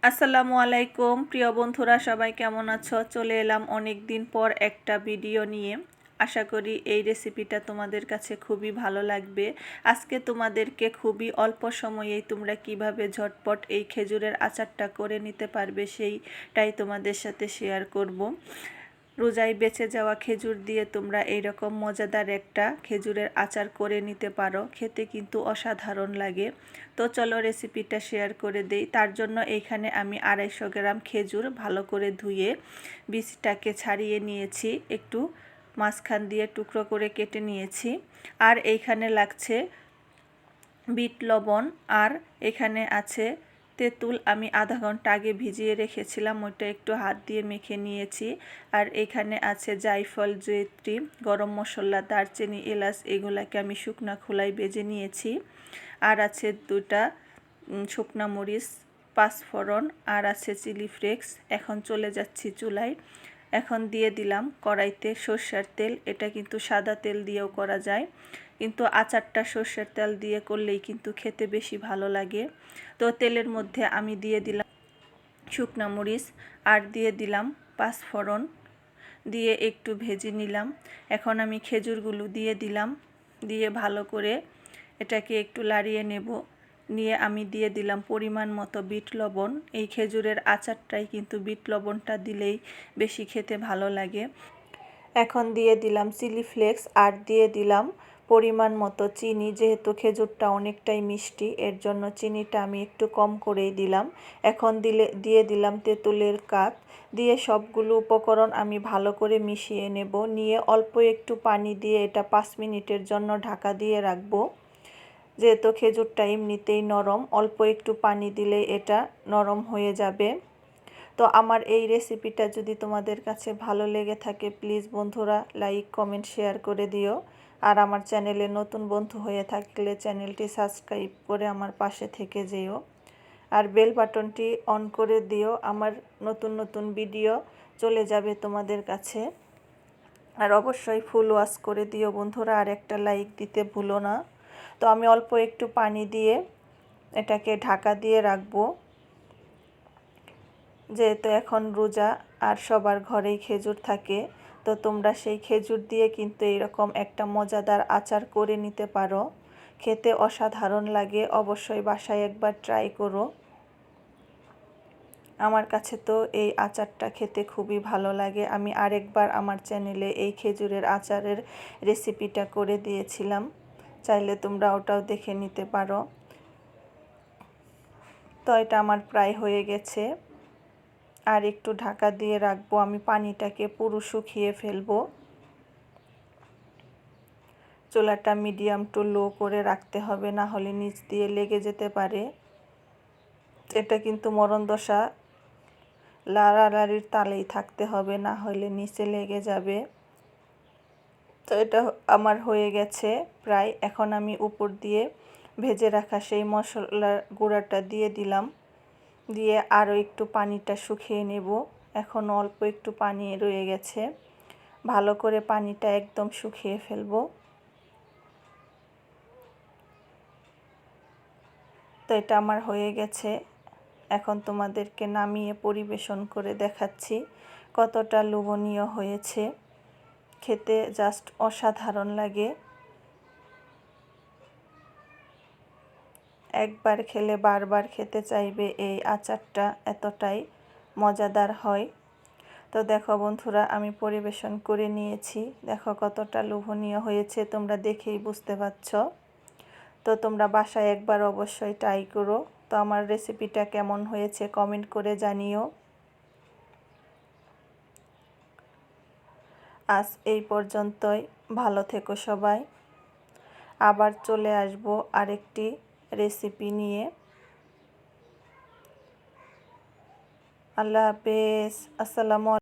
আসসালামু আলাইকুম প্রিয় বন্ধুরা, সবাই কেমন আছো? চলে এলাম অনেক দিন পর একটা ভিডিও নিয়ে। আশা করি এই রেসিপিটা তোমাদের কাছে খুবই ভালো লাগবে। আজকে তোমাদেরকে খুবই অল্প সময়েই তোমরা কিভাবে ঝটপট এই খেজুরের আচারটা করে নিতে পারবে সেইটাই তোমাদের সাথে শেয়ার করব। রোজায় বেঁচে যাওয়া খেজুর দিয়ে তোমরা এইরকম মজাদার একটা খেজুরের আচার করে নিতে পারো, খেতে কিন্তু অসাধারণ লাগে। তো চলো রেসিপিটা শেয়ার করে দেই। তার জন্য এইখানে আমি 250 গ্রাম খেজুর ভালো করে ধুয়ে বীজটাকে ছাড়িয়ে নিয়েছি, একটু মাঝখান দিয়ে টুকরো করে কেটে নিয়েছি। আর এইখানে লাগছে বিট লবণ, আর এখানে আছে তেঁতুল। আমি আধা ঘন্টা আগে ভিজিয়ে রেখেছিলাম, ওইটা একটু হাত দিয়ে মেখে নিয়েছি। আর এখানে আছে জায়ফল, জয়িত্রী, গরম মশলা, দারচিনি, এলাচ, এগুলাকে আমি শুকনা খোলায় ভেজে নিয়েছি। আর আছে 2টা শুকনা মরিচ, পাঁচফোড়ন, আর আছে চিলি ফ্লেক্স। এখন চলে যাচ্ছি চুলায়। এখন দিয়ে দিলাম কড়াইতে সর্ষের তেল। এটা কিন্তু সাদা তেল দিয়েও করা যায়, কিন্তু আচারটা সর্ষের তেল দিয়ে করলেই কিন্তু খেতে বেশি ভালো লাগে। তো তেলের মধ্যে আমি দিয়ে দিলাম শুকনা মরিচ, আর দিয়ে দিলাম পাঁচফোড়ন, দিয়ে একটু ভেজে নিলাম। এখন আমি খেজুরগুলো দিয়ে দিলাম, দিয়ে ভালো করে এটাকে একটু লাড়িয়ে নেব। নিয়ে আমি দিয়ে দিলাম পরিমাণ মতো বিট লবণ। এই খেজুরের আচারটাই কিন্তু বিট লবণটা দিলেই বেশি খেতে ভালো লাগে। এখন দিয়ে দিলাম চিলি ফ্লেক্স, আর দিয়ে দিলাম পরিমাণ মতো চিনি। যেহেতু খেজুরটা অনেকটাই মিষ্টি, এর জন্য চিনিটা আমি একটু কম করেই দিলাম। এখন দিয়ে দিলাম তেঁতুলের কাপ। দিয়ে সবগুলো উপকরণ আমি ভালো করে মিশিয়ে নেব। নিয়ে অল্প একটু পানি দিয়ে এটা 5 মিনিটের জন্য ঢাকা দিয়ে রাখবো। যেহেতু খেজুরটা এমনিতেই নরম, অল্প একটু পানি দিলেই এটা নরম হয়ে যাবে। তো আমার এই রেসিপিটা যদি তোমাদের কাছে ভালো লেগে থাকে, প্লিজ বন্ধুরা লাইক, কমেন্ট, শেয়ার করে দিও। আর আমার চ্যানেলে নতুন বন্ধু হয়ে থাকলে চ্যানেলটি সাবস্ক্রাইব করে আমার পাশে থেকে যেও। আর বেল বাটনটি অন করে দিও, আমার নতুন নতুন ভিডিও চলে যাবে তোমাদের কাছে। আর অবশ্যই ফুল ওয়াশ করে দিও বন্ধুরা, আর একটা লাইক দিতে ভুলো না। তো আমি অল্প একটু পানি দিয়ে এটাকে ঢাকা দিয়ে রাখবো। যেহেতু এখন রোজা আর সবার ঘরেই খেজুর থাকে, তো তোমরা সেই খেজুর দিয়ে কিন্তু এরকম একটা মজাদার আচার করে নিতে পারো। খেতে অসাধারণ লাগে, অবশ্যই বাসায় একবার ট্রাই করো। আমার কাছে তো এই আচারটা খেতে খুবই ভালো লাগে। আমি আরেকবার আমার চ্যানেলে এই খেজুরের আচারের রেসিপিটা করে দিয়েছিলাম, চাইলে তোমরা ওটাও দেখে নিতে পারো। তো এটা আমার প্রায় হয়ে গেছে, আর একটু ঢাকা দিয়ে রাখবো। আমি পানিটাকে পুরো শুকিয়ে ফেলবো। চুলাটা মিডিয়াম টু লো করে রাখতে হবে, না হলে নিচ দিয়ে লেগে যেতে পারে। এটা কিন্তু মরণ দশা, লাড়ালাড়ির তালেই থাকতে হবে, না হলে নিচে লেগে যাবে। তো এটা আমার হয়ে গেছে প্রায়। এখন আমি উপর দিয়ে ভেজে রাখা সেই মশলার গুঁড়াটা দিয়ে দিলাম, দিয়ে আরও একটু পানিটা শুকিয়ে নেব। এখন অল্প একটু পানি রয়ে গেছে, ভালো করে পানিটা একদম শুকিয়ে ফেলবো। তো এটা আমার হয়ে গেছে। এখন তোমাদেরকে নামিয়ে পরিবেশন করে দেখাচ্ছি কতটা লোভনীয় হয়েছে। খেতে জাস্ট অসাধারণ লাগে। একবার খেলে বারবার খেতে চাইবে এই আচারটা, এতটাই মজাদার হয়। তো দেখো বন্ধুরা, আমি পরিবেশন করে নিয়েছি। দেখো কতটা লোভনীয় হয়েছে, তোমরা দেখেই বুঝতে পারছ। তো তোমরা বাসায় একবার অবশ্যই ট্রাই করো। তো আমার রেসিপিটা কেমন হয়েছে কমেন্ট করে জানিও। আজ এই পর্যন্তই। ভালো থেকো সবাই। আবার চলে আসবো আরেকটি রেসিপি নিয়ে। আল্লাহ হাফেজ। আসসালামু আলাইকুম।